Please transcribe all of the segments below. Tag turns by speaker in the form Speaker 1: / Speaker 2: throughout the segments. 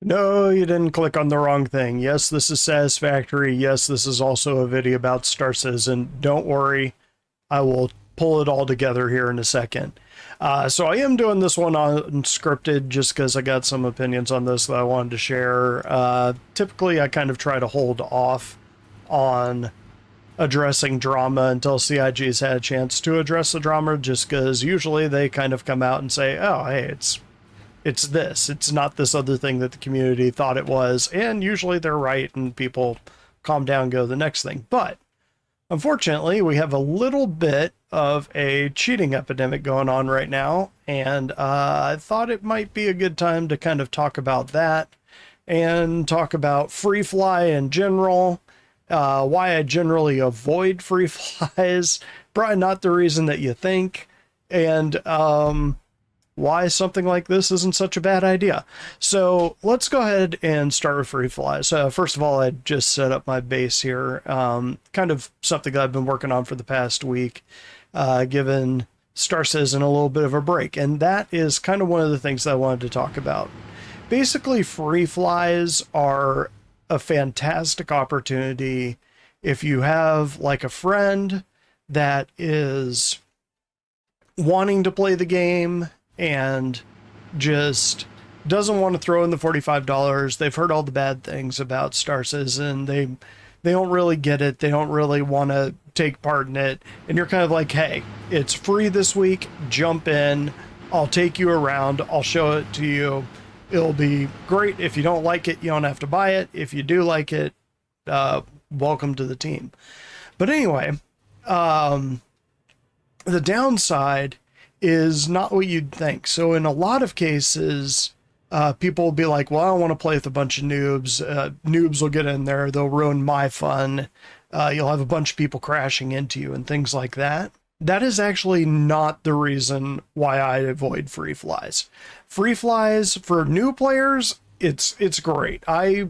Speaker 1: No, you didn't click on the wrong thing. Yes, this is Satisfactory. Yes, this is also a video about Star Citizen. Don't worry, I will pull it all together here in a second. So I am doing this one unscripted just because I got some opinions on this that I wanted to share. Typically, I kind of try to hold off on addressing drama until CIG's had a chance to address the drama, just because usually they kind of come out and say, oh, hey, it's this. It's not this other thing that the community thought it was. And usually they're right and people calm down and go to the next thing. But unfortunately, we have a little bit of a cheating epidemic going on right now. And I thought it might be a good time to kind of talk about that and talk about Freefly in general, why I generally avoid free flies, probably not the reason that you think, and why something like this isn't such a bad idea. So let's go ahead and start with free flies. First of all, I just set up my base here, kind of something that I've been working on for the past week, given Star Citizen a little bit of a break, and that is kind of one of the things that I wanted to talk about. Basically, free flies are a fantastic opportunity if you have like a friend that is wanting to play the game and just doesn't want to throw in the $45. They've heard all the bad things about Star Citizen. They don't really get it. They don't really want to take part in it. And you're kind of like, hey, it's free this week. Jump in. I'll take you around. I'll show it to you. It'll be great. If you don't like it, you don't have to buy it. If you do like it, welcome to the team. But anyway, the downside is not what you'd think. So in a lot of cases, people will be like, well, I don't want to play with a bunch of noobs. Noobs will get in there. They'll ruin my fun. You'll have a bunch of people crashing into you and things like that. That is actually not the reason why I avoid free flies. Free flies for new players, it's great. I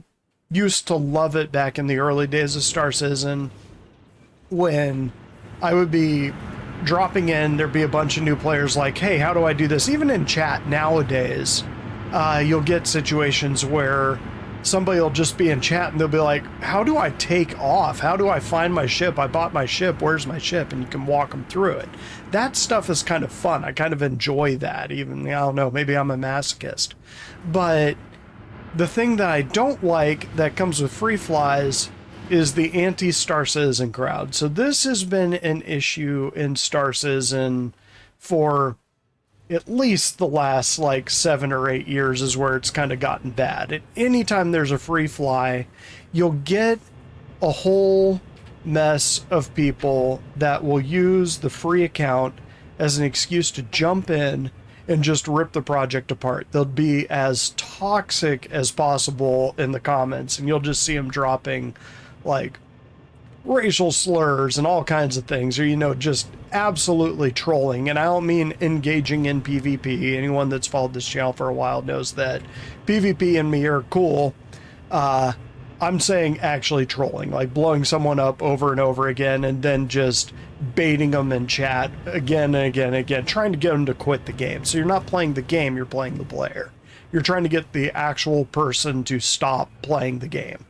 Speaker 1: used to love it back in the early days of Star Citizen when I would be dropping in, there'd be a bunch of new players like, hey, how do I do this? Even in chat nowadays, you'll get situations where somebody will just be in chat and they'll be like, how do I take off? How do I find my ship? I bought my ship. Where's my ship? And you can walk them through it. That stuff is kind of fun. I kind of enjoy that. Even, I don't know, maybe I'm a masochist. But the thing that I don't like that comes with free flies is the anti-Star Citizen crowd. So this has been an issue in Star Citizen for at least the last like 7 or 8 years is where it's kind of gotten bad. At any time there's a free fly, you'll get a whole mess of people that will use the free account as an excuse to jump in and just rip the project apart. They'll be as toxic as possible in the comments, and you'll just see them dropping like racial slurs and all kinds of things, or, you know, just absolutely trolling. And I don't mean engaging in PvP. Anyone that's followed this channel for a while knows that PvP and me are cool. I'm saying actually trolling, like blowing someone up over and over again and then just baiting them in chat again and again and again, trying to get them to quit the game. So you're not playing the game, you're playing the player. You're trying to get the actual person to stop playing the game.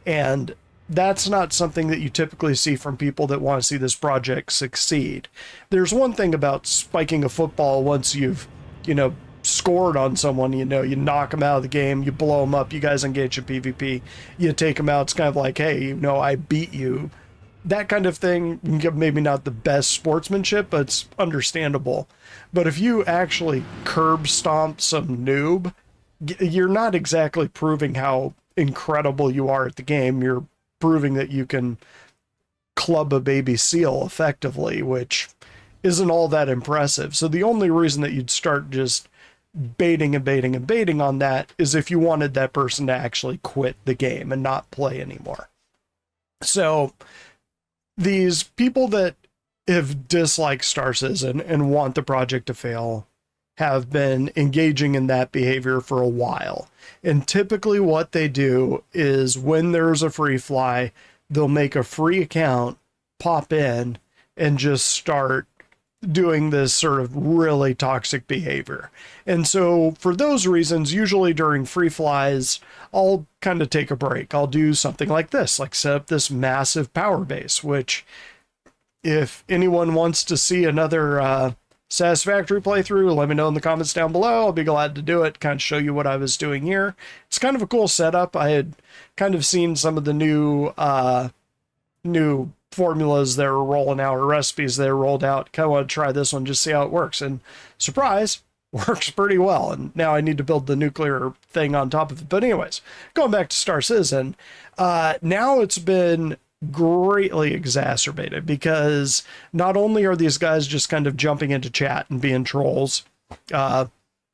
Speaker 1: And that's not something that you typically see from people that want to see this project succeed. There's one thing about spiking a football once you've, you know, scored on someone, you know, you knock them out of the game, you blow them up, you guys engage in PvP, you take them out, it's kind of like, hey, you know, I beat you. That kind of thing, maybe not the best sportsmanship, but it's understandable. But if you actually curb stomp some noob, you're not exactly proving how incredible you are at the game. You're proving that you can club a baby seal effectively, which isn't all that impressive. So the only reason that you'd start just baiting and baiting and baiting on that is if you wanted that person to actually quit the game and not play anymore. So these people that have disliked Star Citizen and want the project to fail have been engaging in that behavior for a while. And typically what they do is when there's a free fly, they'll make a free account, pop in, and just start doing this sort of really toxic behavior. And so for those reasons, usually during free flies, I'll kind of take a break. I'll do something like this, like set up this massive power base, which if anyone wants to see another satisfactory playthrough, let me know in the comments down below. I'll be glad to do it, kind of show you what I was doing here. It's kind of a cool setup. I had kind of seen some of the new formulas that are rolling out, or recipes that are rolled out. Kind of want to try this one, just see how it works. And surprise, works pretty well. And now I need to build the nuclear thing on top of it. But anyways, going back to Star Citizen, now it's been greatly exacerbated because not only are these guys just kind of jumping into chat and being trolls,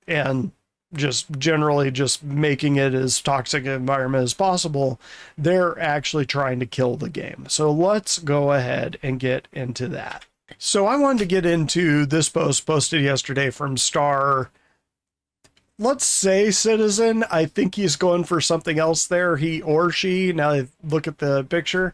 Speaker 1: and just generally just making it as toxic an environment as possible, they're actually trying to kill the game. So let's go ahead and get into that. So I wanted to get into this post posted yesterday from Star, let's say Citizen. I think he's going for something else there, he or she. Now I look at the picture,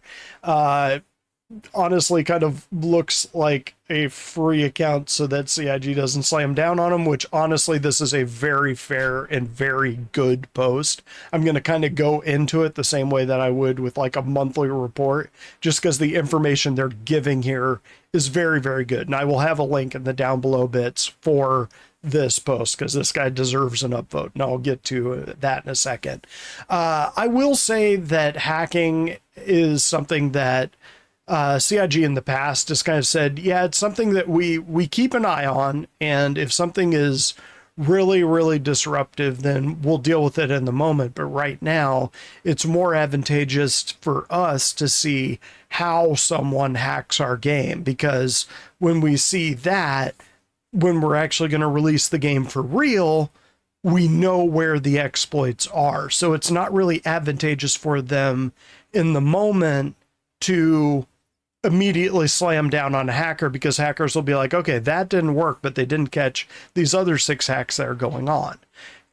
Speaker 1: honestly kind of looks like a free account so that CIG doesn't slam down on him, which honestly, this is a very fair and very good post. I'm going to kind of go into it the same way that I would with like a monthly report, just because the information they're giving here is very, very good. And I will have a link in the down below bits for this post because this guy deserves an upvote, and I'll get to that in a second. I will say that hacking is something that CIG in the past has kind of said, yeah, it's something that we keep an eye on, and if something is really, really disruptive, then we'll deal with it in the moment. But right now, it's more advantageous for us to see how someone hacks our game, because when we see that, when we're actually going to release the game for real, we know where the exploits are. So it's not really advantageous for them in the moment to immediately slam down on a hacker, because hackers will be like, okay, that didn't work, but they didn't catch these other 6 hacks that are going on.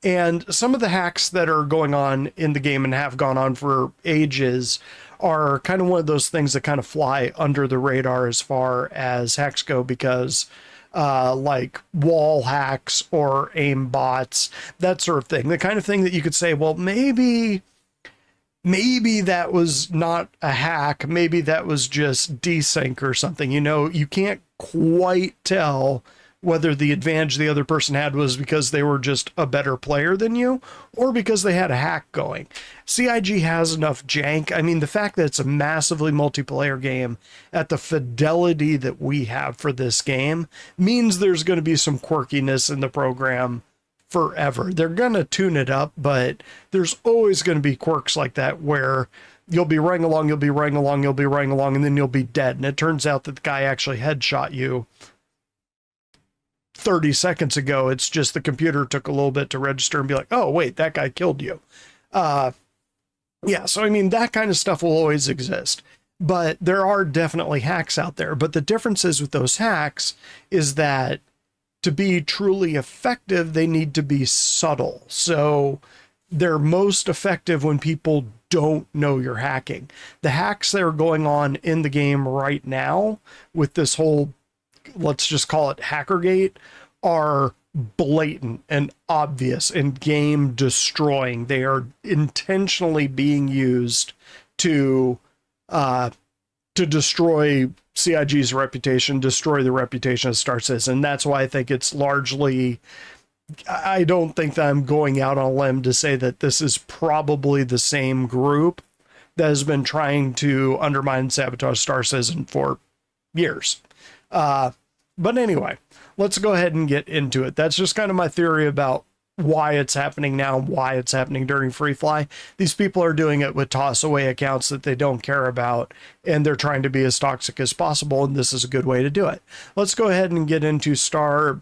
Speaker 1: And some of the hacks that are going on in the game and have gone on for ages are kind of one of those things that kind of fly under the radar as far as hacks go, because like wall hacks or aim bots, that sort of thing, the kind of thing that you could say, well, maybe that was not a hack. Maybe that was just desync or something. You know, you can't quite tell whether the advantage the other person had was because they were just a better player than you, or because they had a hack going. CIG has enough jank. I mean, the fact that it's a massively multiplayer game at the fidelity that we have for this game means there's going to be some quirkiness in the program forever. They're going to tune it up, but there's always going to be quirks like that where you'll be running along, and then you'll be dead. And it turns out that the guy actually headshot you 30 seconds ago. It's just the computer took a little bit to register and be like, oh, wait, that guy killed you. Yeah, so I mean, that kind of stuff will always exist. But there are definitely hacks out there. But the difference is with those hacks is that to be truly effective, they need to be subtle. So they're most effective when people don't know you're hacking. The hacks that are going on in the game right now with this whole, let's just call it Hackergate, are blatant and obvious and game destroying. They are intentionally being used to destroy CIG's reputation, destroy the reputation of Star Citizen. And that's why I think it's largely, I don't think that I'm going out on a limb to say that this is probably the same group that has been trying to undermine and sabotage Star Citizen for years. But anyway, let's go ahead and get into it. That's just kind of my theory about why it's happening now, why it's happening during Freefly. These people are doing it with toss away accounts that they don't care about, and they're trying to be as toxic as possible, and this is a good way to do it. Let's go ahead and get into Star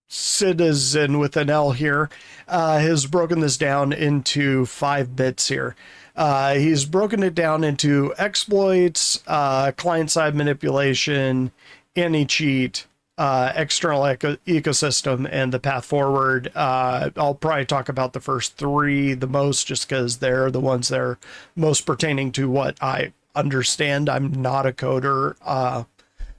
Speaker 1: Citizen with an L here. Has broken this down into 5 bits here. He's broken it down into exploits, client-side manipulation, anti-cheat, external ecosystem, and the path forward. I'll probably talk about the first 3 the most, just because they're the ones that are most pertaining to what I understand. I'm not a coder,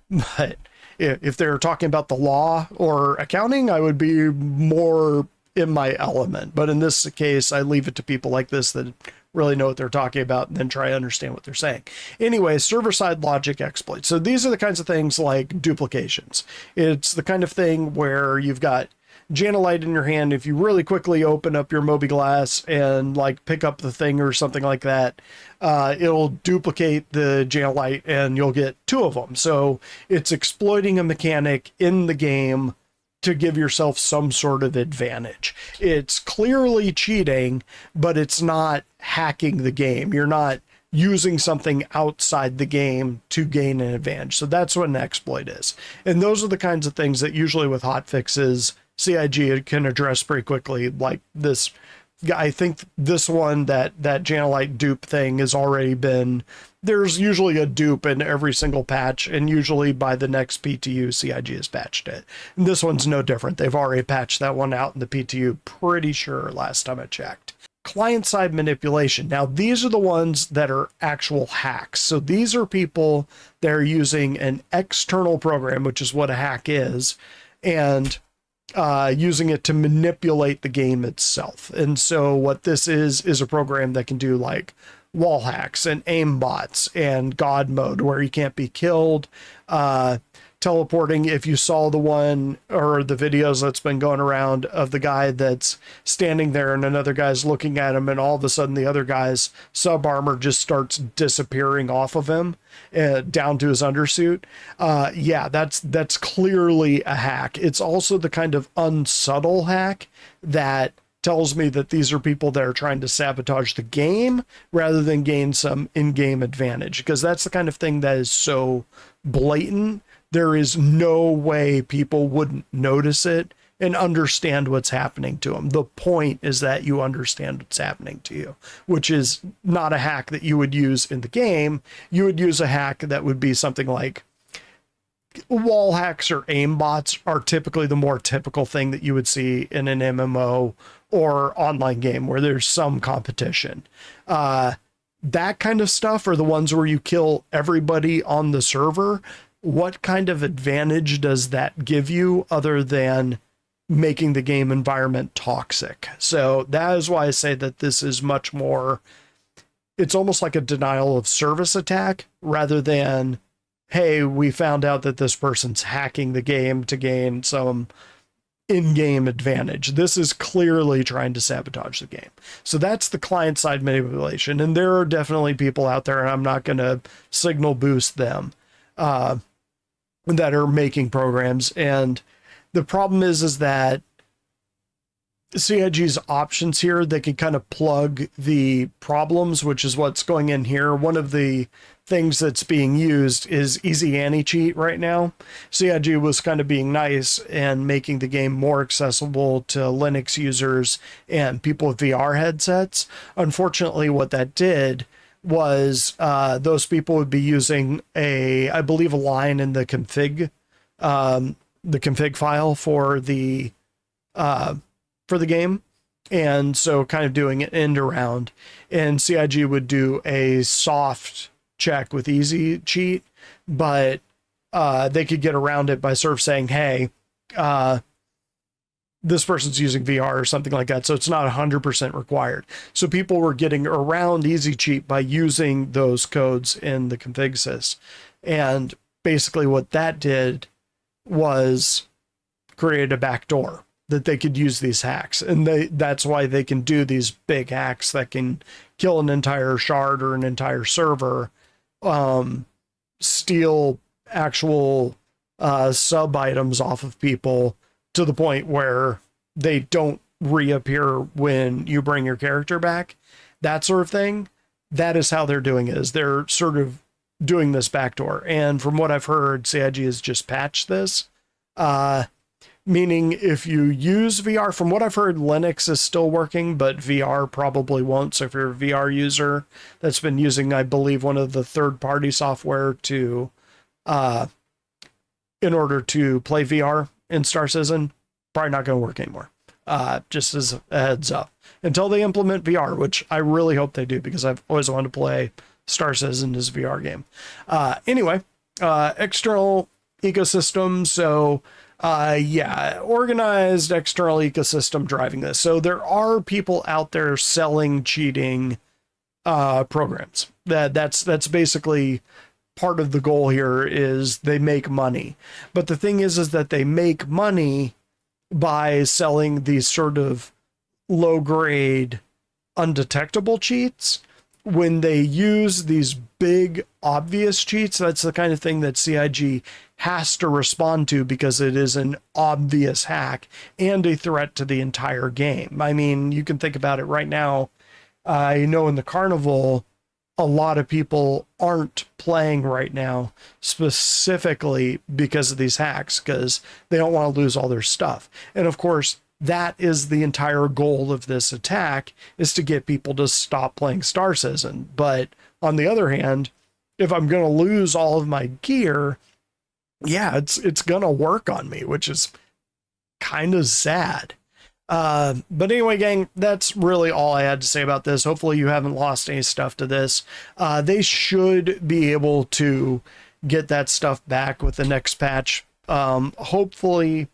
Speaker 1: but If they're talking about the law or accounting, I would be more in my element. But in this case, I leave it to people like this that really know what they're talking about and then try to understand what they're saying. Anyway, server-side logic exploits. So these are the kinds of things like duplications. It's the kind of thing where you've got Janolite in your hand. If you really quickly open up your mobiGlas and like pick up the thing or something like that, it'll duplicate the Janolite and you'll get two of them. So it's exploiting a mechanic in the game to give yourself some sort of advantage. It's clearly cheating, but it's not hacking the game. You're not using something outside the game to gain an advantage. So that's what an exploit is. And those are the kinds of things that usually with hotfixes, CIG can address pretty quickly. Like this, I think this one, that Janolite dupe thing has already been, there's usually a dupe in every single patch, and usually by the next PTU, CIG has patched it. And this one's no different. They've already patched that one out in the PTU, pretty sure, last time I checked. Client-side manipulation. Now, these are the ones that are actual hacks. So these are people that are using an external program, which is what a hack is, and using it to manipulate the game itself. And so what this is a program that can do like wall hacks and aim bots and God mode where you can't be killed, teleporting. If you saw the one or the videos that's been going around of the guy that's standing there and another guy's looking at him and all of a sudden the other guy's sub armor just starts disappearing off of him down to his undersuit. Yeah, that's clearly a hack. It's also the kind of unsubtle hack that tells me that these are people that are trying to sabotage the game rather than gain some in-game advantage, because that's the kind of thing that is so blatant. There is no way people wouldn't notice it and understand what's happening to them. The point is that you understand what's happening to you, which is not a hack that you would use in the game. You would use a hack that would be something like wall hacks or aim bots are typically the more typical thing that you would see in an MMO or online game where there's some competition. That kind of stuff are the ones where you kill everybody on the server. What kind of advantage does that give you other than making the game environment toxic? So that is why I say that this is much more, it's almost like a denial of service attack rather than, hey, we found out that this person's hacking the game to gain some in-game advantage. This is clearly trying to sabotage the game. So that's the client-side manipulation. And there are definitely people out there, and I'm not going to signal boost them, that are making programs. And the problem is that CIG's options here, they can kind of plug the problems, which is what's going in here. One of the things that's being used is easy anti-cheat right now. CIG was kind of being nice and making the game more accessible to Linux users and people with VR headsets. Unfortunately, what that did was those people would be using I believe a line in the config file for the game. And so kind of doing an end around, and CIG would do a soft check with easy cheat, but they could get around it by sort of saying, hey, this person's using VR or something like that. So it's not 100% required. So people were getting around easy cheat by using those codes in the config sys. And basically what that did was create a backdoor that they could use these hacks. And that's why they can do these big hacks that can kill an entire shard or an entire server, steal actual sub items off of people to the point where they don't reappear when you bring your character back, that sort of thing. That is how they're doing it, is they're sort of doing this backdoor. And from what I've heard, CIG has just patched this, meaning if you use VR, from what I've heard, Linux is still working, but VR probably won't. So if you're a VR user that's been using, I believe, one of the third-party software to in order to play VR in Star Citizen, probably not going to work anymore. Just as a heads up, until they implement VR, which I really hope they do, because I've always wanted to play Star Citizen as a VR game. Anyway, external ecosystem. So yeah, organized external ecosystem driving this. So there are people out there selling cheating programs. That's basically part of the goal here, is they make money. But the thing is that they make money by selling these sort of low grade undetectable cheats. When they use these big obvious cheats, that's the kind of thing that CIG has to respond to, because it is an obvious hack and a threat to the entire game. I mean, you can think about it right now. I know in the Carnival, a lot of people aren't playing right now specifically because of these hacks, because they don't want to lose all their stuff. And of course, that is the entire goal of this attack, is to get people to stop playing Star Citizen. But on the other hand, if I'm going to lose all of my gear, yeah, it's going to work on me, which is kind of sad. But anyway, gang, that's really all I had to say about this. Hopefully you haven't lost any stuff to this. They should be able to get that stuff back with the next patch. Hopefully,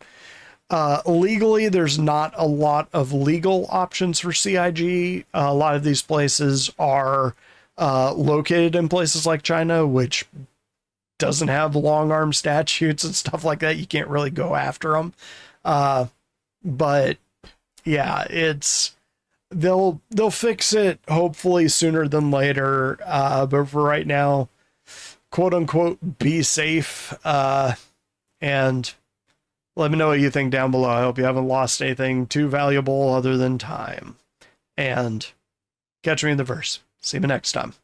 Speaker 1: legally, there's not a lot of legal options for CIG. A lot of these places are located in places like China, which doesn't have long arm statutes and stuff like that. You can't really go after them. But yeah, they'll fix it hopefully sooner than later. But for right now, quote unquote, be safe. And let me know what you think down below. I hope you haven't lost anything too valuable other than time. And catch me in the verse. See you next time.